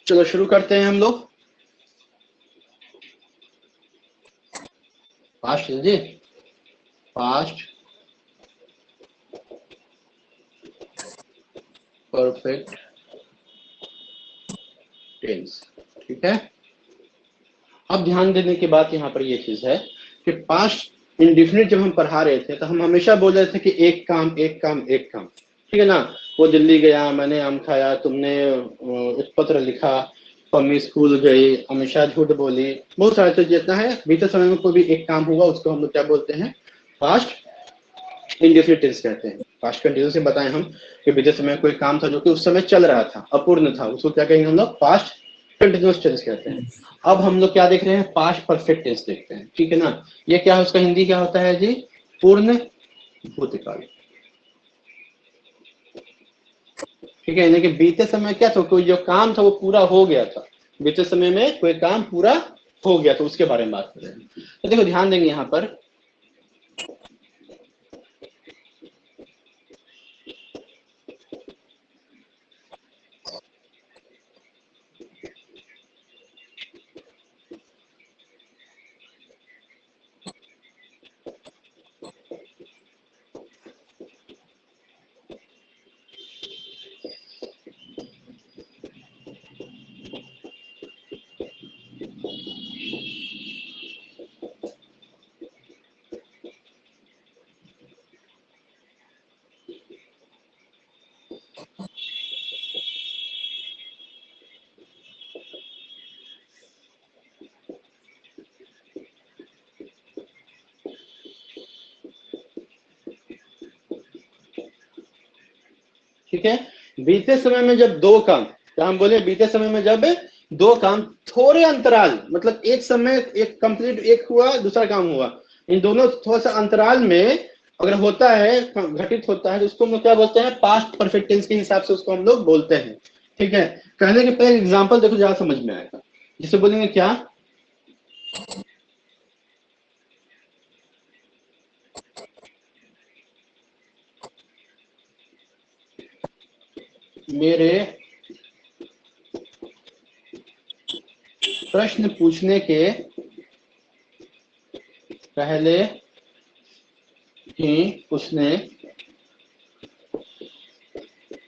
चलो शुरू करते हैं हम लोग। पास्ट जी, पास्ट परफेक्ट टेंस। ठीक है, अब ध्यान देने की बात यहाँ पर ये चीज है कि पास्ट इंडिफिनिट जब हम पढ़ा रहे थे तो हम हमेशा बोल रहे थे कि एक काम एक काम एक काम। ठीक है ना, वो दिल्ली गया, मैंने आम खाया, तुमने एक पत्र लिखा, मम्मी स्कूल गई, हमेशा झूठ बोली, बहुत सारे चीज जितना है। बीते समय में कोई भी एक काम हुआ उसको हम लोग क्या बोलते हैं, पास्ट इंडेफिनिट टेंस कहते हैं। पास्ट कंटिन्यूस से बताएं हम कि बीते समय कोई काम था जो कि उस समय चल रहा था, अपूर्ण था, उसको क्या कहेंगे हम लोग, पास्ट कंटिन्यूस टेंस कहते हैं। अब हम लोग क्या देख रहे हैं, पास्ट परफेक्ट टेंस देखते हैं। ठीक है ना, ये क्या है, उसका हिंदी क्या होता है जी, पूर्ण भूतकाल। ठीक है, यानी कि बीते समय क्या था, कोई जो काम था वो पूरा हो गया था, बीते समय में कोई काम पूरा हो गया तो उसके बारे में बात कर रहे हैं। तो देखो ध्यान देंगे यहाँ पर, ठीक है, बीते समय में जब दो काम, तो हम बोले बीते समय में जब दो काम थोड़े अंतराल, मतलब एक समय एक कंप्लीट एक हुआ दूसरा काम हुआ, इन दोनों थोड़ा सा अंतराल में अगर होता है, घटित होता है, तो उसको हम लोग क्या बोलते हैं, पास्ट परफेक्ट टेंस के हिसाब से उसको हम लोग बोलते हैं। ठीक है, कहने के पहले एग्जांपल देखो जरा समझ में आएगा। जिसे बोलेंगे क्या, मेरे प्रश्न पूछने के पहले ही उसने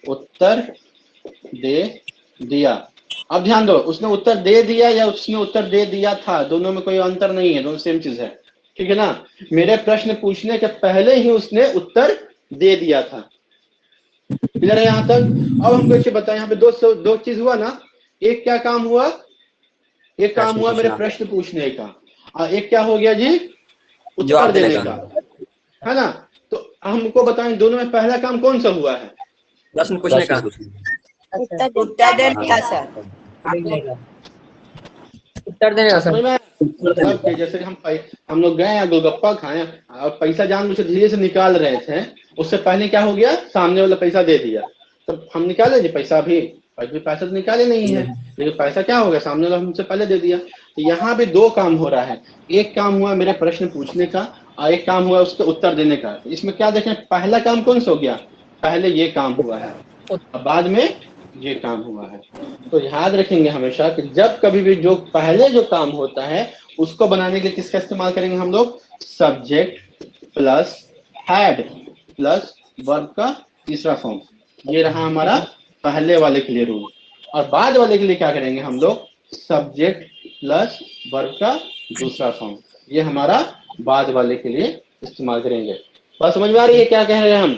उत्तर दे दिया। अब ध्यान दो, उसने उत्तर दे दिया या उसने उत्तर दे दिया था, दोनों में कोई अंतर नहीं है, दोनों सेम चीज है। ठीक है ना, मेरे प्रश्न पूछने के पहले ही उसने उत्तर दे दिया था। क्लियर है यहाँ तक। अब हमको एक चीज बताएं, यहाँ पे दो चीज हुआ ना, एक क्या काम हुआ, एक काम हुआ मेरे प्रश्न पूछने का, और एक क्या हो गया जी, उत्तर देने का, है ना। तो हमको बताएं दोनों में पहला काम कौन सा हुआ है, प्रश्न पूछने का, उत्तर देने का सर, उत्तर देने का समझ में, मतलब कि जैसे हम लोग गए गोलगप्पा खाए और पैसा जान मुझे धीरे से निकाल रहे थे, उससे पहले क्या हो गया, सामने वाला पैसा दे दिया, तो हम निकाले जी पैसा भी पैसा तो निकाले नहीं है, लेकिन पैसा क्या हो गया, सामने वाला हमसे पहले दे दिया। तो यहाँ भी दो काम हो रहा है, एक काम हुआ मेरे प्रश्न पूछने का और एक काम हुआ उसके उत्तर देने का। इसमें क्या देखें, पहला काम कौन सा हो गया, पहले ये काम हुआ है और बाद में ये काम हुआ है। तो याद रखेंगे हमेशा कि जब कभी भी जो पहले जो काम होता है उसको बनाने के लिए किसका इस्तेमाल करेंगे हम लोग, subject plus had plus verb का तीसरा फॉर्म। ये रहा हमारा पहले वाले के लिए रूल। और बाद वाले के लिए क्या करेंगे हम लोग, सब्जेक्ट प्लस वर्ब का दूसरा फॉर्म, ये हमारा बाद वाले के लिए इस्तेमाल करेंगे। बात समझ में आ रही है क्या कह रहे हैं हम,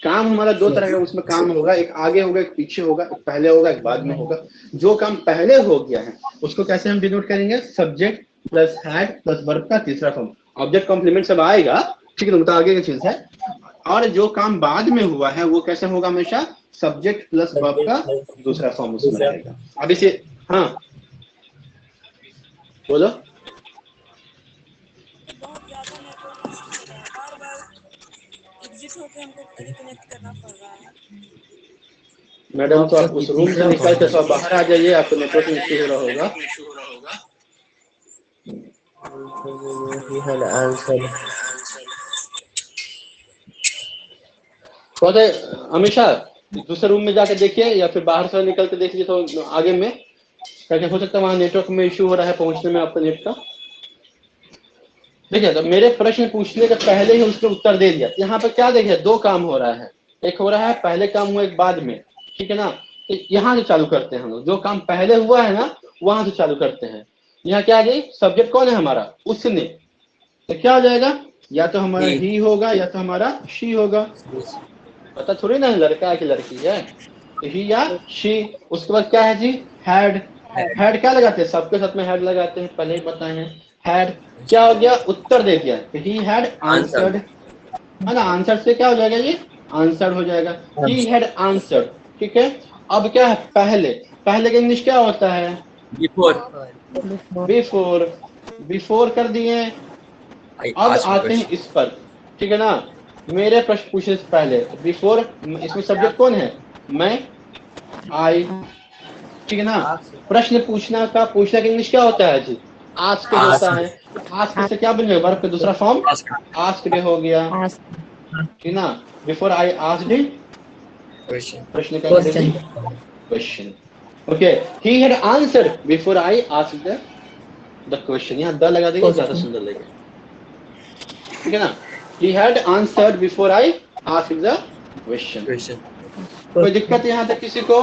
काम हमारा दो तरह का उसमें काम होगा, एक आगे होगा एक पीछे होगा, एक पहले होगा एक बाद में होगा। जो काम पहले हो गया है उसको कैसे हम डिनोट करेंगे, subject plus had plus verb का तीसरा फॉर्म, ऑब्जेक्ट कॉम्प्लीमेंट सब आएगा। ठीक है, तो आगे की चीज है। और जो काम बाद में हुआ है वो कैसे होगा, हमेशा सब्जेक्ट प्लस वर्ब का दूसरा फॉर्म उसमें रहेगा। अब इसे, हाँ बोलो, बहुत ज्यादा नेटवर्क इशू हो रहा है, बार बार एग्जिट होकर हमको रिकनेक्ट करना पड़ रहा है। मैडम तो आप उस रूम से निकल के सब बाहर आ जाइए, आपको नेटवर्क इशू हो रहा होगा। अमीषा दूसरे रूम में जाके देखिए या फिर बाहर से निकल के देखिए, तो आगे में क्या हो सकता है वहां नेटवर्क में इश्यू हो रहा है पहुंचने में आपका नेट का। देखिए तो मेरे प्रश्न पूछने के पहले ही उसने उत्तर दे दिया। यहाँ पर क्या देखिए दो काम हो रहा है, एक हो रहा है पहले काम हुआ एक बाद में, ठीक है ना। तो यहाँ से चालू करते हैं हम लोग, जो काम पहले हुआ है ना वहां से चालू करते हैं। यहाँ क्या आ गई, सब्जेक्ट कौन है हमारा, उसने, तो क्या हो जाएगा, या तो हमारा ही। ही होगा या तो हमारा शी होगा। पता थोड़ी ना है लड़का है कि लड़की है, तो ही या शी। उसके बाद क्या है जी, हैड। हैड क्या लगाते हैं, सबके साथ में हैड लगाते हैं, पहले ही बताए हैं। हैड क्या हो गया, उत्तर दे दिया, ही हैड आंसर। आंसर्ड, है ना। आंसर से क्या हो जाएगा, ये आंसर हो जाएगा, ही हैड आंसर्ड। ठीक है। अब क्या है, पहले, पहले का इंग्लिश क्या होता है, बिफोर। बिफोर। बिफोर कर दिए। आई अब आस्क्ड आते हैं क्वेश्चन। इस पर, ठीक है ना। मेरे प्रश्न पूछने से पहले बिफोर, इसमें सब्जेक्ट कौन है, मैं, आई, ठीक है ना। प्रश्न पूछना का, पूछना का इंग्लिश क्या होता है जी, आस्क्ड होता है। आस्क्ड से क्या बन गया, वर्ब का दूसरा फॉर्म आस्क्ड आस्क्ड हो गया, ठीक ना। Before I asked, question. प्रश्न क्या करेगी, question. Okay, he had answered before I asked the question, यहाँ द लगा देंगे ज्यादा सुंदर लगेगा, ठीक है ना। He had answered before I asked the question. Question. कोई दिक्कत यहाँ तक किसी को।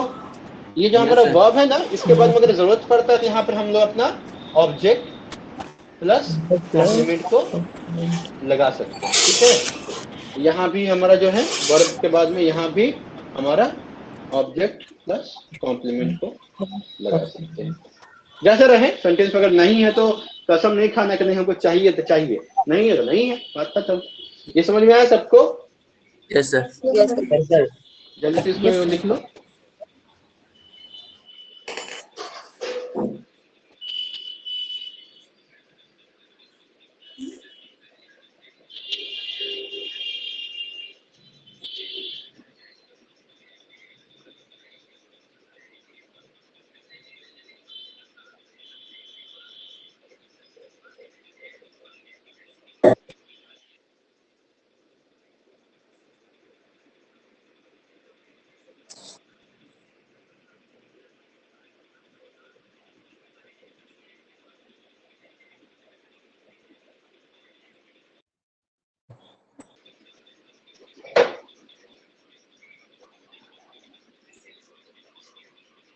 ये जो यस हमारा सर। वर्ब है ना, इसके बाद में अगर जरूरत पड़ता है तो यहाँ पर हम लोग अपना ऑब्जेक्ट प्लस कॉम्प्लीमेंट को लगा सकते हैं, ठीक है। यहाँ भी हमारा जो है वर्ब के बाद में यहाँ भी हमारा ऑब्जेक्ट प्लस कॉम्प्लीमेंट को लगा सकते हैं। जैसे रहे सेंटेंस अगर नहीं है तो कसम नहीं खाना कि नहीं हमको चाहिए तो चाहिए, नहीं है तो नहीं है, बात खत्म। ये समझ में आया सबको, यस सर। जल्दी से इसको लिख लो।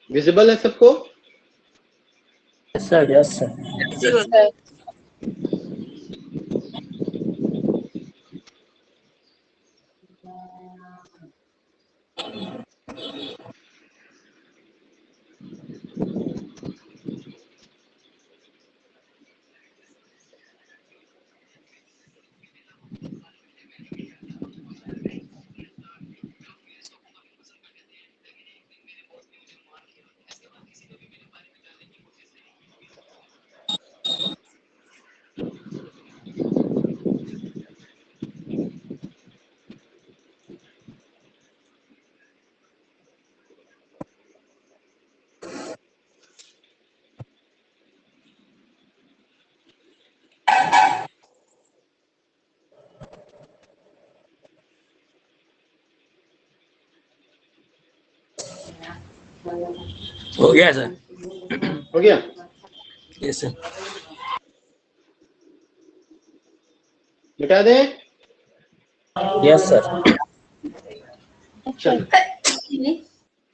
विजिबल है सबको। Yes sir. हो गया सर। हो गया। Yes sir. मिटा दें। Yes sir. चलिए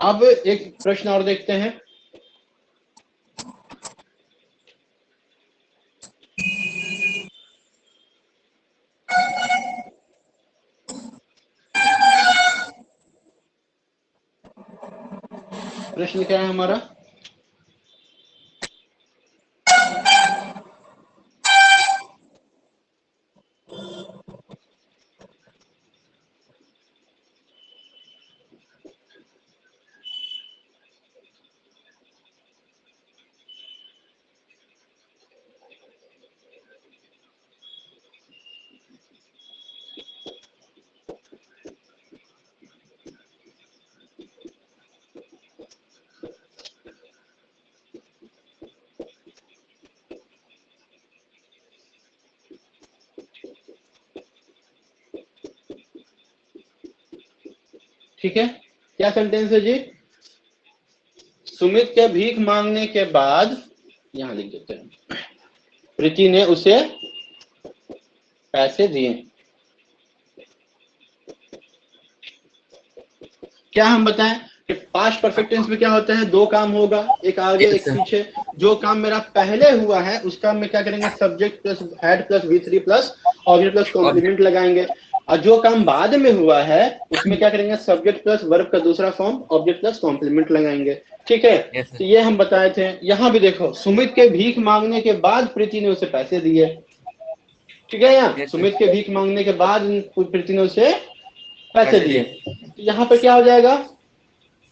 अब एक प्रश्न और देखते हैं। प्रश्न क्या है हमारा, ठीक है। क्या सेंटेंस है जी, सुमित के भीख मांगने के बाद, यहां लिख देते हैं, प्रीति ने उसे पैसे दिए। क्या हम बताएं कि पास्ट परफेक्ट टेंस में क्या होता है, दो काम होगा, एक आगे Yes, एक sir. पीछे। जो काम मेरा पहले हुआ है उसका में क्या करेंगे, subject plus head plus V3 plus object plus complement लगाएंगे। और जो काम बाद में हुआ है उसमें क्या करेंगे, सब्जेक्ट प्लस वर्ब का दूसरा फॉर्म ऑब्जेक्ट प्लस कॉम्प्लीमेंट लगाएंगे। ठीक है, Yes, sir. तो ये हम बताए थे। यहाँ भी देखो, सुमित के भीख मांगने के बाद प्रीति ने उसे पैसे दिए। ठीक है, यहाँ Yes, sir. सुमित के भीख मांगने के बाद प्रीति ने उसे पैसे दिए। तो यहाँ पे क्या हो जाएगा,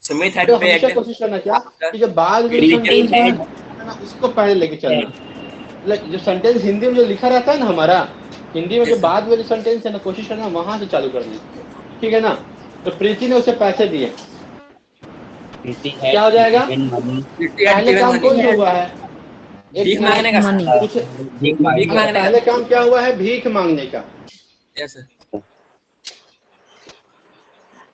Sumit had तो हमेशा begged कोशिश करना क्या after कि जो बाद में Pretty सेंटेंस had है ना उसको पहले लेके चलना। मतलब जो सेंटेंस हिंदी में जो लिखा रहता है ना हमारा, हिंदी में जो Yes, sir. बाद में जो सेंटेंस है ना, कोशिश करना वहां से चालू करनी। ठीक है ना, तो प्रीति ने उसे पैसे दिए, क्या हो जाएगा, Pretty had पहले given काम कौन money. सा हुआ है, भीख मांगने का कुछ भीख मांगने पहले का। काम क्या हुआ है, भीख मांगने का, Yes, sir.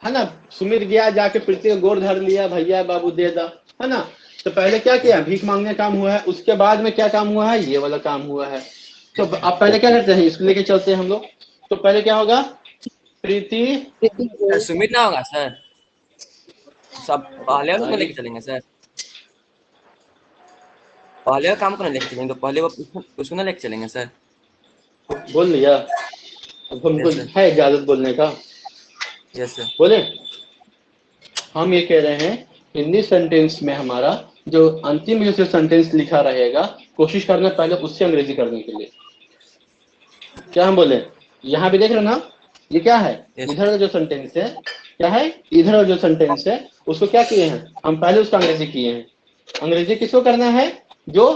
है ना। सुमित गया, जाके प्रीति का गोर धर लिया, भैया बाबू दे दा, है ना। तो पहले क्या किया, भीख मांगने का काम हुआ है। उसके बाद में क्या काम हुआ है, ये वाला काम हुआ है। तो अब पहले क्या करते हैं, इसको लेके चलते हैं हम लोग। तो पहले क्या होगा, प्रीति Sir, सुमित ना होगा सर, सब पहले उसको लेके चलेंगे सर, पहले का काम को ना लेके चलेंगे, तो पहले वो उसको ना लेके चलेंगे सर। बोल लिया, अब हमको Yes, sir. है इजाजत बोलने का, Yes, sir. बोले। हम ये कह रहे हैं, हिंदी सेंटेंस में हमारा जो अंतिम में जो सेंटेंस लिखा रहेगा, कोशिश करना पहले उससे अंग्रेजी करने के लिए। क्या हम बोले, यहाँ भी देख रहे ना, ये क्या है, Yes. इधर का जो सेंटेंस है, क्या है, इधर का जो सेंटेंस है उसको क्या किए हैं हम, पहले उसका अंग्रेजी किए हैं। अंग्रेजी किसको करना है, जो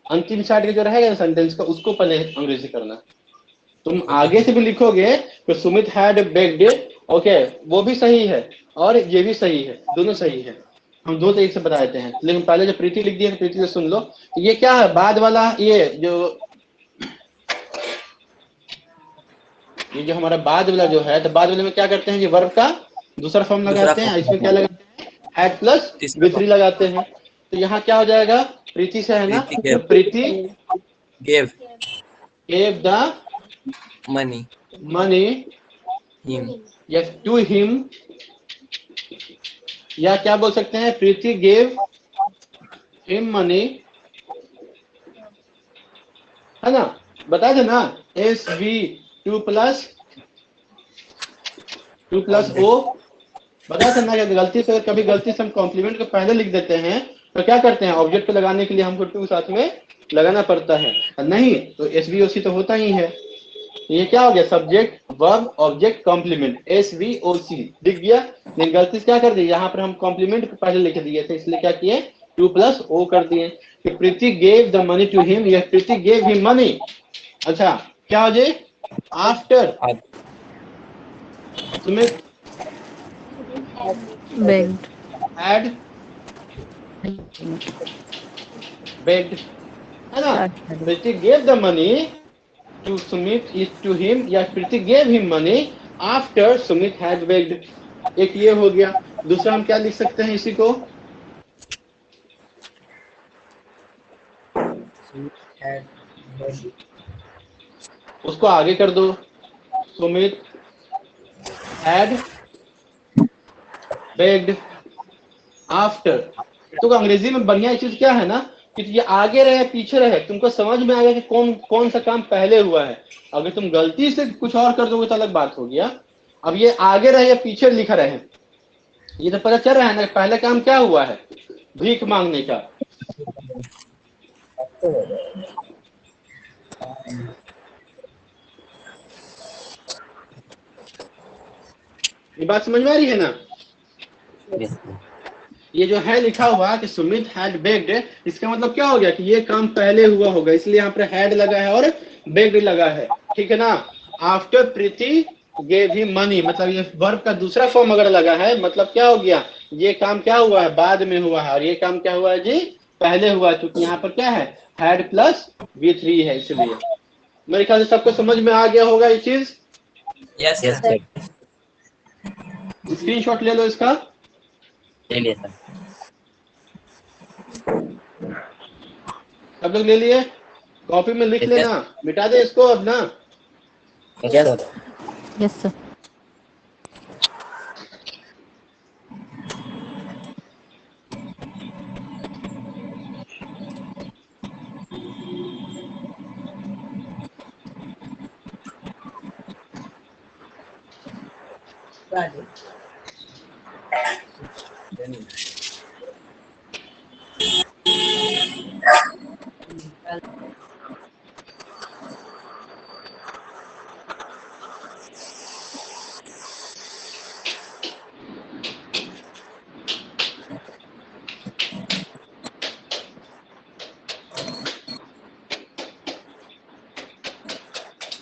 अंतिम साइड का जो रहेगा सेंटेंस का, उसको पहले अंग्रेजी करना। तुम आगे से भी लिखोगे तो सुमित हैड बेग्ड, ओके, वो भी सही है और ये भी सही है, दोनों सही है, हम दो तरीके से बता देते हैं। लेकिन पहले जो प्रीति लिख दिया, प्रीति से सुन लो, ये क्या है, बाद वाला, ये जो हमारा बाद वाला जो है, तो बाद वाले में क्या करते हैं, ये वर्ब का दूसरा फॉर्म लगाते हैं, इसमें क्या लगाते हैं, हैड प्लस V3 लगाते हैं। तो यहाँ क्या हो जाएगा, प्रीति से है ना, तो प्रीति Gave gave the money him. या to him, या क्या बोल सकते हैं, प्रीति gave him money, है ना, बता दे ना, SV2 प्लस O, बता देना। गलती से, कभी गलती से हम कॉम्प्लीमेंट को पहले लिख देते हैं तो क्या करते हैं, ऑब्जेक्ट पे लगाने के लिए हमको टू साथ में लगाना पड़ता है, नहीं तो SVOC तो होता ही है। ये क्या हो गया, subject verb object complement, SVOC दिख गया। लेकिन गलती से क्या कर दिया, यहाँ पर हम कॉम्प्लीमेंट को पहले लिख दिए थे, इसलिए क्या किए, 2 + O कर दिए कि Preeti gave the money to him, या प्रीति गेव हिम मनी। अच्छा, क्या हो जाए, after Sumit begged, had begged, है ना, Preeti gave the money to Sumit is to him, या Preeti gave him money after Sumit had begged. एक ये हो गया। दूसरा हम क्या लिख सकते हैं इसी को, उसको आगे कर दो, सुमित हैड बेग्ड आफ्टर। तो अंग्रेजी में बढ़िया चीज क्या है ना, कि ये आगे रहे पीछे रहे, तुमको समझ में आ गया कि कौन सा काम पहले हुआ है। अगर तुम गलती से कुछ और कर दोगे तो अलग बात हो गया। अब ये आगे रहे या पीछे लिखा रहे, ये तो पता चल रहा है ना पहले काम क्या हुआ है, भीख मांगने का। ये बात समझ में आ रही है ना। ये जो है लिखा हुआ कि सुमित हैड बेग्ड, इसका मतलब क्या हो गया कि ये काम पहले हुआ होगा, इसलिए यहाँ पर हैड लगा है और बेग्ड लगा है। ठीक है ना। आफ्टर प्रीति गेव हिम मनी, मतलब ये वर्ब का दूसरा फॉर्म अगर लगा है, मतलब क्या हो गया, ये काम क्या हुआ है, बाद में हुआ है, और ये काम क्या हुआ है जी, पहले हुआ है। क्योंकि यहाँ पर क्या है, हैड प्लस V3 है, इसलिए मेरे ख्याल से सबको समझ में आ गया होगा ये चीज। Yes, yes, sir. स्क्रीनशॉट ले लो इसका। ले लिया सर। सब लोग ले लिए? कॉपी में लिख लेना, मिटा दे इसको अब ना। Yes sir.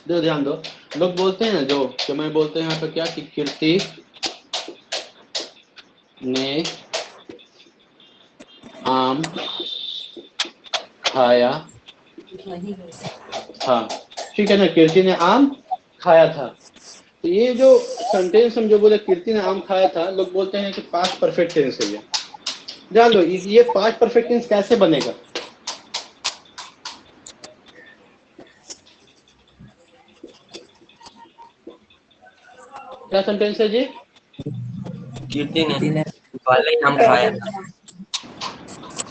दो ध्यान दो, लोग बोलते हैं ना जो मैं बोलते हैं यहाँ पे क्या कि कीर्ति ने आम खाया था, ठीक है ना, कीर्ति ने आम खाया था। तो ये जो सेंटेंस हम जो बोले कीर्ति ने आम खाया था, लोग बोलते हैं कि पास्ट परफेक्ट टेंस है ये। ध्यान दो, ये पास्ट परफेक्ट टेंस कैसे बनेगा? क्या सेंटेंस है जी? कीर्ति ने पहले ही आम खाया था।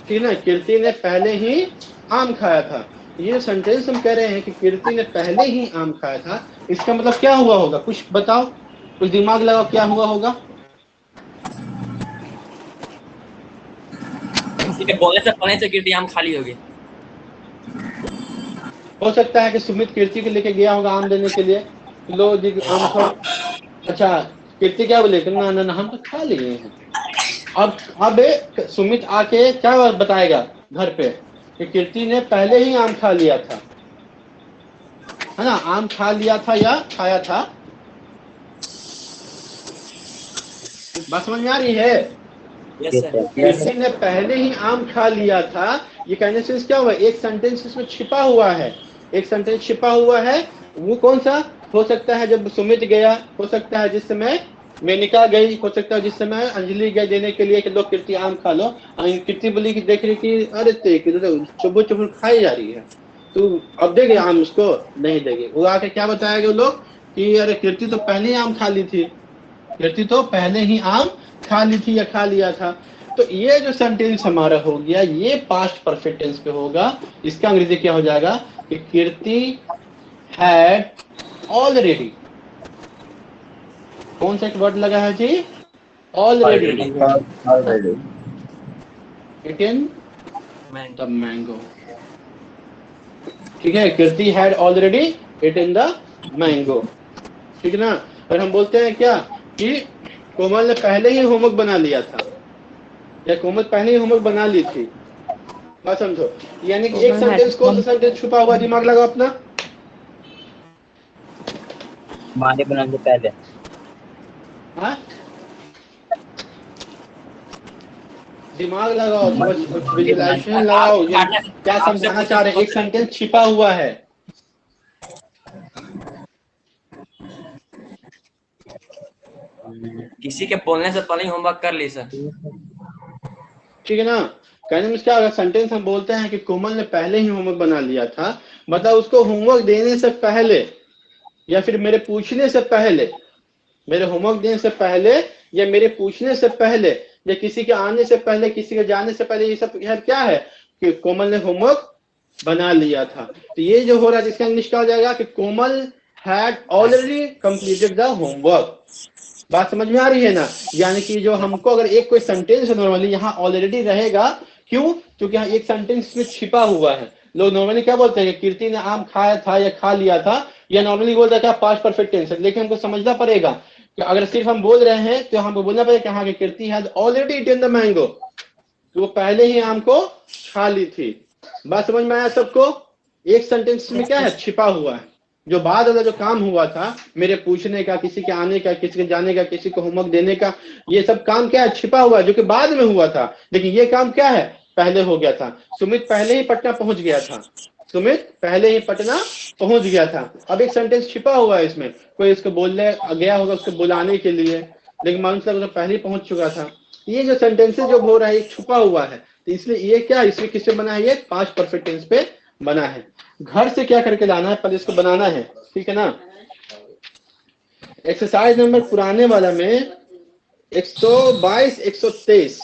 ठीक है, कीर्ति ने पहले ही आम खाया था। ये सेंटेंस हम कह रहे हैं कि कीर्ति ने पहले ही आम खाया था, इसका मतलब क्या हुआ होगा? कुछ बताओ, कुछ दिमाग लगाओ, क्या हुआ होगा? किसी के बोलने से पहले से कीर्ति आम खाली होगी। हो सकता है कि सुमित कीर्ति को लेके गया होगा आम देने के लिए, लो जी आम खाओ। अच्छा, कीर्ति क्या बोले? ना ना ना, हम तो खा लिए हैं। अब सुमित आके क्या बताएगा घर पे कि कीर्ति ने पहले ही आम खा लिया था, है ना? आम खा लिया था या खाया था? बात समझ में आ रही है? कीर्ति ने पहले ही आम खा लिया था, ये कहने से क्या हुआ? एक सेंटेंस इसमें छिपा हुआ है, एक सेंटेंस छिपा हुआ है। वो कौन सा हो सकता है? जब सुमित गया, हो सकता है जिस समय मेनिका गई, हो सकता है जिस समय अंजलि गए देने के लिए कि लो कीर्ति आम खा लो। कीर्ति बोली कि देख रही कि अरे चुबुर चुबुर खाई जा रही है, तो अब देगे आम? उसको नहीं देगे। वो आके क्या बताएगा वो लोग कि अरे कीर्ति तो पहले ही आम खा ली थी, कीर्ति तो पहले ही आम खा ली थी या खा लिया था। तो ये जो सेंटेंस हमारा हो गया, ये पास्ट परफेक्ट टेंस पे होगा। इसका अंग्रेजी क्या हो जाएगा कि कीर्ति हैड ऑलरेडी, कौन सा एक वर्ड लगा है जी? Already eaten the mango. ठीक है, Kirti had already eaten the mango, ठीक है ना? और हम बोलते हैं क्या कि कोमल ने पहले ही होमवर्क बना लिया था, या कोमल पहले ही होमवर्क बना ली थी। बात समझो, यानी कि एक सेंटेंस, कौन सा सेंटेंस छुपा हुआ? दिमाग लगाओ अपना। माने बनाने से पहले। हाँ, दिमाग लगाओ, विजुअलाइजेशन लगाओ, क्या समझाना चाह रहे हैं? एक सेंटेंस छिपा हुआ है। किसी के बोलने से पहले ही होमवर्क कर ली सर। ठीक है ना? कहने में क्या होगा? सेंटेंस हम बोलते हैं कि कोमल ने पहले ही होमवर्क बना लिया था, मतलब उसको होमवर्क देने से पहले या फिर मेरे पूछने से पहले, मेरे होमवर्क देने से पहले या मेरे पूछने से पहले या किसी के आने से पहले, किसी के जाने से पहले, ये सब यार क्या है कि कोमल ने होमवर्क बना लिया था। तो ये जो हो रहा है, इसका इंग्लिश क्या हो जाएगा कि Komal had already completed the homework. बात समझ में आ रही है ना? यानी कि जो हमको अगर एक कोई सेंटेंस नॉर्मली यहाँ ऑलरेडी रहेगा, क्यों? क्योंकि यहाँ एक सेंटेंस में छिपा हुआ है। लोग नॉर्मली क्या बोलते हैं कि कीर्ति ने आम खाया था या खा लिया था, या नॉर्मली बोलता है क्या पास्ट परफेक्ट टेंस है। लेकिन हमको समझना पड़ेगा कि अगर सिर्फ हम बोल रहे हैं तो हमको बोलना पड़ेगा कि हाँ कि Kirti had already eaten the mango, तो वो पहले ही आम को खा ली थी। बात समझ में आया सबको? एक सेंटेंस में क्या है? छिपा हुआ है। जो बाद वाला जो काम हुआ था, मेरे पूछने का, किसी के आने का, किसी के जाने का, किसी को होमवर्क देने का, ये सब काम क्या है? छिपा हुआ है, जो कि बाद में हुआ था। लेकिन ये काम क्या है? पहले हो गया था। सुमित पहले ही पटना पहुंच गया था, सुमित पहले ही पटना पहुंच गया था। अब एक सेंटेंस छिपा हुआ है इसमें, कोई इसको बोलने गया होगा उसको बुलाने के लिए, लेकिन मालूम चला पहले ही पहुंच चुका था। ये जो सेंटेंसेस जो हो रहा है, छुपा हुआ है। तो इसलिए ये क्या, इसमें किससे बना है, ये पास्ट परफेक्ट टेंस पे बना है। घर से क्या करके लाना है, पहले इसको बनाना है, ठीक है ना। एक्सरसाइज नंबर पुराने वाला में 122 123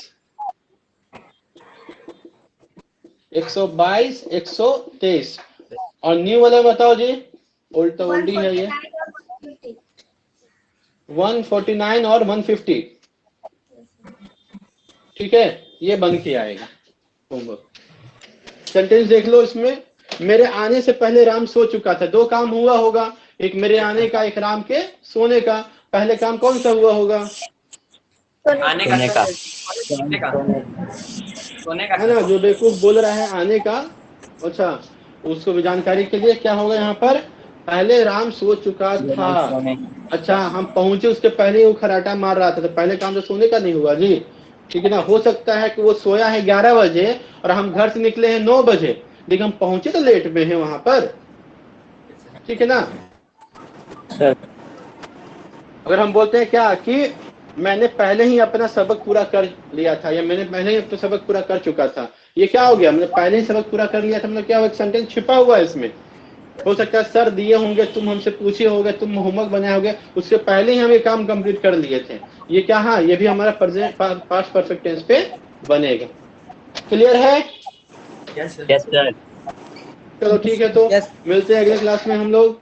122 123 और न्यू वाला बताओ जी, ओल्ड तो ओल्ड ही है ये, 149 और 150, ठीक है, ये बन के आएगा होमवर्क। सेंटेंस देख लो इसमें, मेरे आने से पहले राम सो चुका था। दो काम हुआ होगा, एक मेरे आने का, एक राम के सोने का। पहले काम कौन सा हुआ होगा, आने का, सोने का। सोने का, सोने का है ना, जो बेवकूफ बोल रहा है आने का। अच्छा, उसको भी जानकारी के लिए क्या होगा यहाँ पर, पहले राम सो चुका था। सोने अच्छा, हम पहुंचे उसके पहले वो खराटा मार रहा था, तो पहले काम तो सोने का नहीं हुआ जी, ठीक है ना। हो सकता है कि वो सोया है 11 बजे और हम घर से निकले हैं 9 बजे, लेकिन हम पहुंचे तो लेट में हैं वहां पर, ठीक है ना। सर। अगर हम बोलते हैं क्या कि मैंने पहले ही अपना सबक पूरा कर लिया था, या मैंने पहले ही अपना सबक पूरा कर चुका था, ये क्या हो गया, मैंने पहले ही सबक पूरा कर लिया था, मतलब क्या हुआ, एक सेंटेंस छिपा हुआ है इसमें। हो सकता है सर दिए होंगे, तुम हमसे पूछे होगे, तुम होमवर्क बनाए होगे, उससे पहले ही हम ये काम कंप्लीट कर लिए थे। ये क्या, हाँ, ये भी हमारा प्रेजेंट पास्ट परफेक्ट टेंस पे बनेगा। क्लियर है? Yes sir. चलो ठीक है, तो मिलते हैं अगले क्लास में। हम लोग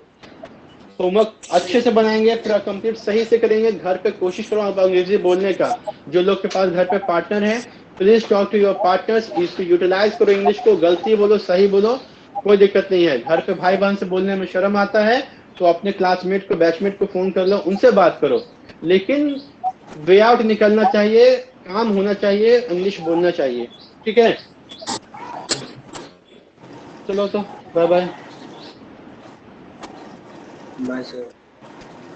होमवर्क अच्छे से बनाएंगे, पूरा कंप्लीट सही से करेंगे। घर पे कोशिश करो आप अंग्रेजी बोलने का। जो लोग के पास घर पे पार्टनर है, please talk to your partners, इसको यूटिलाइज करो, इंग्लिश को गलती बोलो सही बोलो, कोई दिक्कत नहीं है। घर पे भाई बहन से बोलने में शर्म आता है तो अपने क्लासमेट को, बैचमेट को फोन कर लो, उनसे बात करो, लेकिन वे आउट निकलना चाहिए, काम होना चाहिए, इंग्लिश बोलना चाहिए, ठीक है। चलो तो बाय बाय। Bye sir.